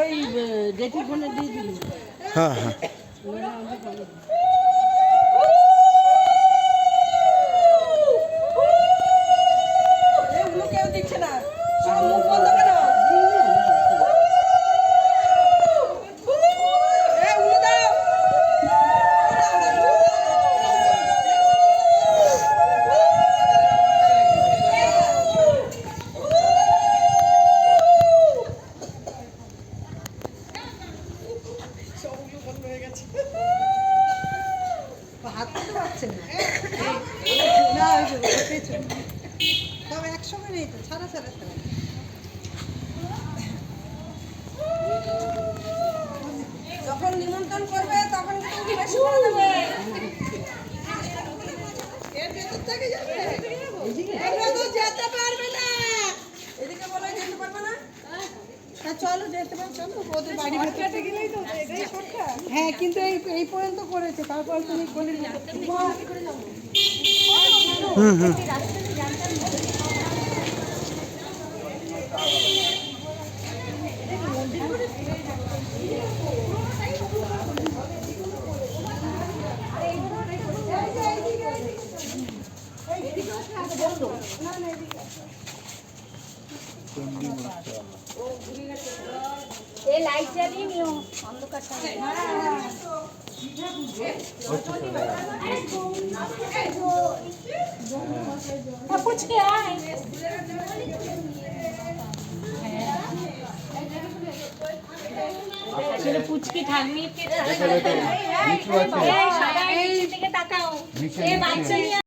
ওই ডেটি ফোনে দিয়ে দিবি। হ্যাঁ হ্যাঁ কেউ দিচ্ছে না, সব মুখ বন্ধ করো। হাত করতে পারছে না, তবে একসঙ্গে নেই তো, ছাড়া ছাড়া ছাড়া। যখন নিমন্ত্রণ করবে তখন কিন্তু বেশি করে দেবে। এর ভেতর থেকে যাবে, এগুলো তো যেতে পারবে না। এদিকে বলে যেতে পারবে না। চলো যেতে পারো, চলো ওদের বাড়ি ভেতরে গেলেই তো এটাই শর্টকাট। হ্যাঁ কিন্তু এই পর্যন্ত করেছে, তারপর তুমি বলে হুম হুম লাইট জ্বালিয়ে নিও, অন্ধকার পুচকে আয়, পুচকি থাকবি সবাই থেকে তাকাও, বাচ্চা নিয়ে